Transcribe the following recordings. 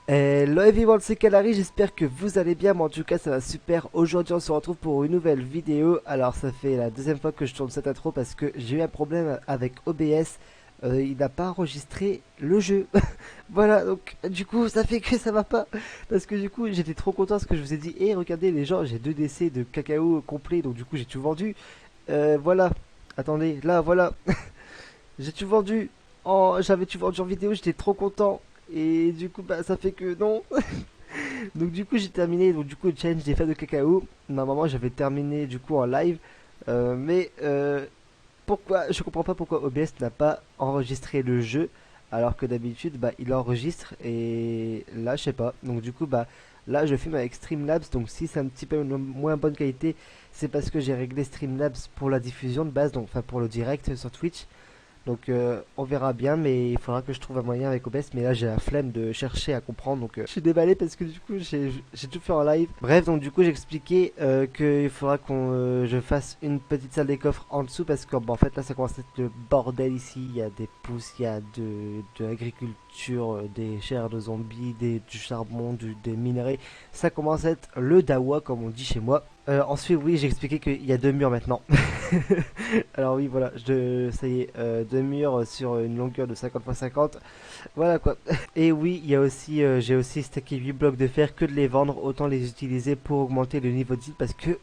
Hello everyone, c'est Calari, j'espère que vous allez bien, mais en tout cas ça va super. Aujourd'hui on se retrouve pour une nouvelle vidéo. Alors ça fait la deuxième fois que je tourne cette intro parce que j'ai eu un problème avec OBS. Il n'a pas enregistré le jeu. Voilà, donc du coup ça fait que ça va pas. Parce que du coup j'étais trop content parce que je vous ai dit, hé regardez les gens, j'ai 2 décès de cacao complet, donc du coup j'ai tout vendu. Voilà, attendez, là voilà, j'ai tout vendu. J'avais tout vendu en vidéo, j'étais trop content. Et du coup bah ça fait que non. Donc du coup j'ai terminé donc du coup le challenge des fans de cacao. Normalement j'avais terminé du coup en live. Mais pourquoi je comprends pas pourquoi OBS n'a pas enregistré le jeu alors que d'habitude bah il enregistre et là je sais pas. Donc du coup bah là je filme avec Streamlabs, donc si c'est un petit peu moins bonne qualité c'est parce que j'ai réglé Streamlabs pour la diffusion de base, donc enfin pour le direct sur Twitch. Donc on verra bien, mais il faudra que je trouve un moyen avec OBS. Mais là j'ai la flemme de chercher à comprendre, donc je suis déballé parce que du coup j'ai tout fait en live. Bref, donc du coup j'ai expliqué qu'il faudra que je fasse une petite salle des coffres en dessous parce que bon, en fait là ça commence à être le bordel ici. Il y a des pousses, il y a de l'agriculture, des chairs de zombies, du charbon, des minerais. Ça commence à être le dawa comme on dit chez moi. Ensuite oui j'ai expliqué qu'il y a 2 murs maintenant. Alors oui, voilà, ça y est, 2 murs sur une longueur de 50 x 50. Voilà quoi. Et oui, il y a aussi, j'ai aussi stacké 8 blocs de fer, que de les vendre, autant les utiliser pour augmenter le niveau de vie parce que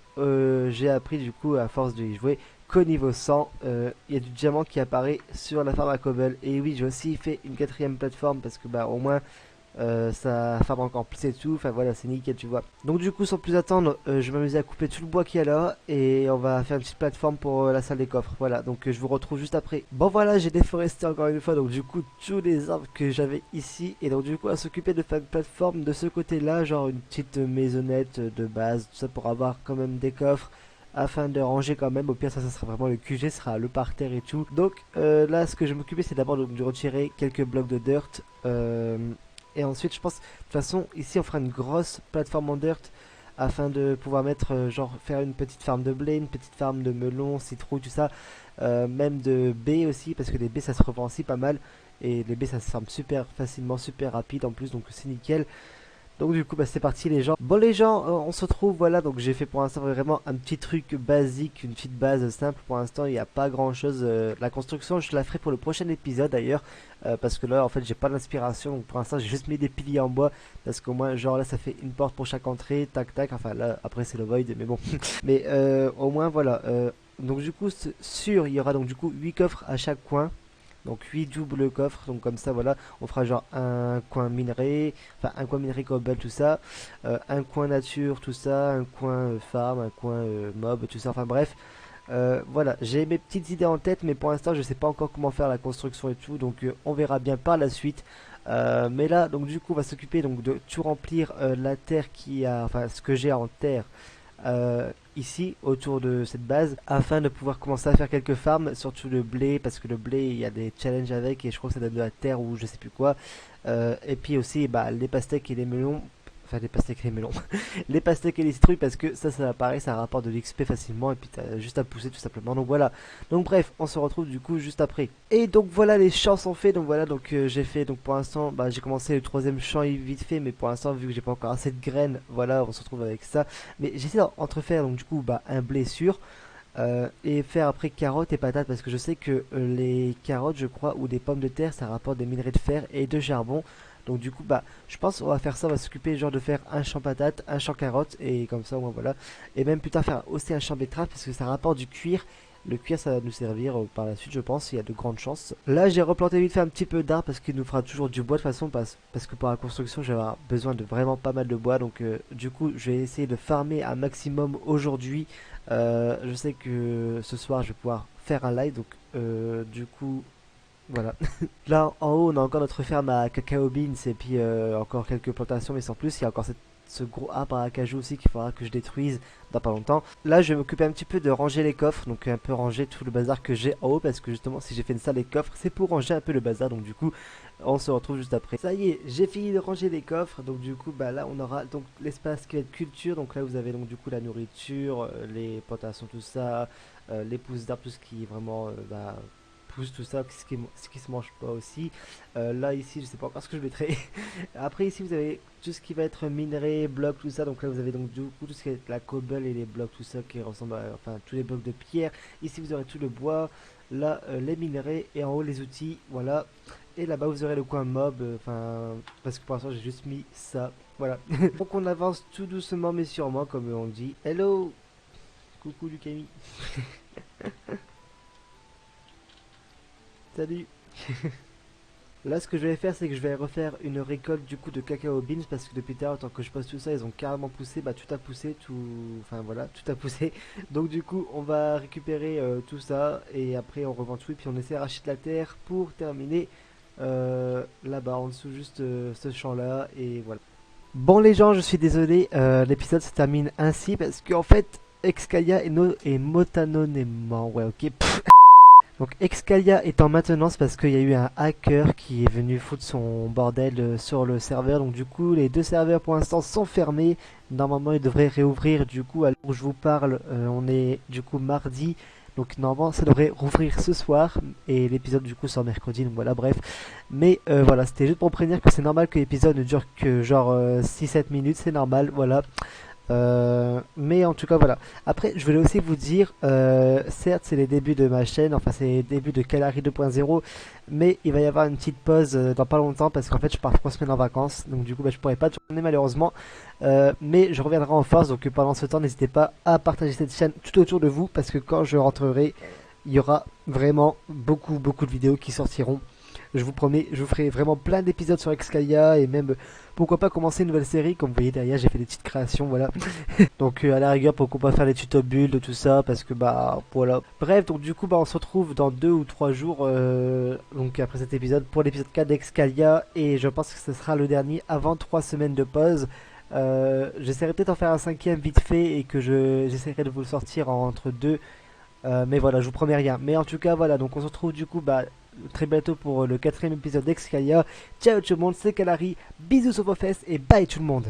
j'ai appris du coup à force de y jouer qu'au niveau 100, il y a du diamant qui apparaît sur la farm à cobble. Et oui, j'ai aussi fait une quatrième plateforme parce que bah au moins ça farm encore plus et tout, enfin voilà c'est nickel tu vois. Donc du coup sans plus attendre je vais m'amuser à couper tout le bois qu'il y a là et on va faire une petite plateforme pour la salle des coffres. Voilà donc je vous retrouve juste après. Bon voilà j'ai déforesté encore une fois, donc du coup tous les arbres que j'avais ici, et donc du coup à s'occuper de faire une plateforme de ce côté là, genre une petite maisonnette de base, tout ça pour avoir quand même des coffres afin de ranger quand même. Au pire ça sera vraiment le QG, ce sera le parterre et tout. Donc là ce que je vais m'occuper c'est d'abord de retirer quelques blocs de dirt. Et ensuite, je pense, de toute façon, ici, on fera une grosse plateforme en dirt afin de pouvoir mettre, genre, faire une petite farm de blé, une petite farm de melon, citrouille, tout ça. Même de baies aussi, parce que les baies, ça se revend aussi pas mal. Et les baies, ça se farme super facilement, super rapide en plus, donc c'est nickel. Donc du coup bah c'est parti les gens. Bon les gens, on se retrouve, voilà, donc j'ai fait pour l'instant vraiment un petit truc basique, une petite base simple pour l'instant, il n'y a pas grand chose. La construction je la ferai pour le prochain épisode d'ailleurs, parce que là en fait j'ai pas d'inspiration, donc pour l'instant j'ai juste mis des piliers en bois, parce qu'au moins genre là ça fait une porte pour chaque entrée, tac tac, enfin là après c'est le void mais bon. Mais au moins voilà, donc du coup sûr il y aura donc du coup 8 coffres à chaque coin. Donc 8 doubles coffres, donc comme ça voilà, on fera genre un coin minerai, enfin un coin minerai cobble tout ça, un coin nature tout ça, un coin farm, un coin mob tout ça, enfin bref. Voilà, j'ai mes petites idées en tête, mais pour l'instant je sais pas encore comment faire la construction et tout, donc on verra bien par la suite. Mais là donc du coup on va s'occuper donc de tout remplir la terre qui a, enfin ce que j'ai en terre ici autour de cette base afin de pouvoir commencer à faire quelques farms, surtout le blé parce que le blé il y a des challenges avec et je crois que ça donne de la terre ou je sais plus quoi. Et puis aussi bah, les pastèques et les melons, enfin les pastèques et les melons, les pastèques et les citrouilles parce que ça apparaît, ça rapporte de l'XP facilement et puis t'as juste à pousser tout simplement. Donc voilà, donc bref on se retrouve du coup juste après. Et donc voilà les champs sont faits, donc voilà donc j'ai fait, donc pour l'instant bah, j'ai commencé le troisième champ vite fait, mais pour l'instant vu que j'ai pas encore assez de graines, voilà on se retrouve avec ça. Mais j'essaie d'entrefaire donc du coup bah, un blé sûr, et faire après carottes et patates parce que je sais que les carottes je crois ou des pommes de terre ça rapporte des minerais de fer et de charbon. Donc du coup bah je pense qu'on va faire ça, on va s'occuper genre de faire un champ patates, un champ carottes et comme ça au moins voilà. Et même plus tard faire aussi un champ betterave parce que ça rapporte du cuir. Le cuir ça va nous servir par la suite je pense, il y a de grandes chances. Là j'ai replanté vite fait un petit peu d'arbres parce qu'il nous fera toujours du bois de toute façon, parce que pour la construction j'ai besoin de vraiment pas mal de bois. Donc du coup je vais essayer de farmer un maximum aujourd'hui. Je sais que ce soir je vais pouvoir faire un live, donc du coup voilà. Là en haut on a encore notre ferme à cacao beans et puis encore quelques plantations, mais sans plus. Il y a encore ce gros arbre à cajou aussi qu'il faudra que je détruise dans pas longtemps. Là je vais m'occuper un petit peu de ranger les coffres, donc un peu ranger tout le bazar que j'ai en haut parce que justement si j'ai fait une salle des coffres c'est pour ranger un peu le bazar, donc du coup on se retrouve juste après. Ça y est, j'ai fini de ranger les coffres, donc du coup bah là on aura donc l'espace qui va être culture, donc là vous avez donc du coup la nourriture, les plantations tout ça, les pousses d'arbres, tout ce qui est vraiment bah, pousse, tout ça, ce qui se mange pas aussi. Là ici je sais pas encore ce que je mettrai. Après ici vous avez tout ce qui va être minerai, blocs, tout ça. Donc là vous avez donc du coup tout ce qui est la cobble et les blocs, tout ça qui ressemble à, enfin tous les blocs de pierre. Ici vous aurez tout le bois, là les minerais et en haut les outils, voilà. Et là-bas vous aurez le coin mob, enfin parce que pour l'instant j'ai juste mis ça, voilà. Donc on avance tout doucement mais sûrement comme on dit. Hello, coucou Lucami, salut. Là, ce que je vais faire, c'est que je vais refaire une récolte du coup de cacao beans parce que depuis tout à l'heure, tant que je poste tout ça, ils ont carrément poussé. Bah, tout a poussé, tout. Enfin voilà, tout a poussé. Donc, du coup, on va récupérer tout ça et après, on revend tout et puis on essaie d'arracher de la terre pour terminer là-bas en dessous, juste ce champ-là. Et voilà. Bon, les gens, je suis désolé, l'épisode se termine ainsi parce qu'en fait, Excalibur est motanonnément. Ouais, ok. Donc Excalia est en maintenance parce qu'il y a eu un hacker qui est venu foutre son bordel sur le serveur. Donc du coup les deux serveurs pour l'instant sont fermés. Normalement ils devraient réouvrir du coup à l'heure où je vous parle. On est du coup mardi. Donc normalement ça devrait rouvrir ce soir. Et l'épisode du coup sort mercredi. Donc voilà bref. Mais voilà, c'était juste pour prévenir que c'est normal que l'épisode ne dure que genre 6-7 minutes. C'est normal, voilà. Mais en tout cas voilà. Après je voulais aussi vous dire, certes c'est les débuts de ma chaîne, enfin c'est les débuts de Kalari 2.0, mais il va y avoir une petite pause dans pas longtemps parce qu'en fait je pars 3 semaines en vacances, donc du coup bah, je pourrai pas tourner malheureusement, mais je reviendrai en force, donc pendant ce temps n'hésitez pas à partager cette chaîne tout autour de vous parce que quand je rentrerai il y aura vraiment beaucoup de vidéos qui sortiront. Je vous promets, je vous ferai vraiment plein d'épisodes sur Excalia et même pourquoi pas commencer une nouvelle série. Comme vous voyez derrière, j'ai fait des petites créations, voilà. Donc à la rigueur, pourquoi pas faire des tutos build, tout ça, parce que bah voilà. Bref, donc du coup, bah on se retrouve dans 2 ou 3 jours, donc après cet épisode, pour l'épisode 4 d'Excalia et je pense que ce sera le dernier avant 3 semaines de pause. J'essaierai peut-être d'en faire un cinquième vite fait et que j'essaierai de vous le sortir entre deux. Mais voilà, je vous promets rien. Mais en tout cas, voilà, donc on se retrouve du coup bah, très bientôt pour le 4ème épisode d'Excalia. Ciao tout le monde, c'est Kalari, bisous sur vos fesses et bye tout le monde.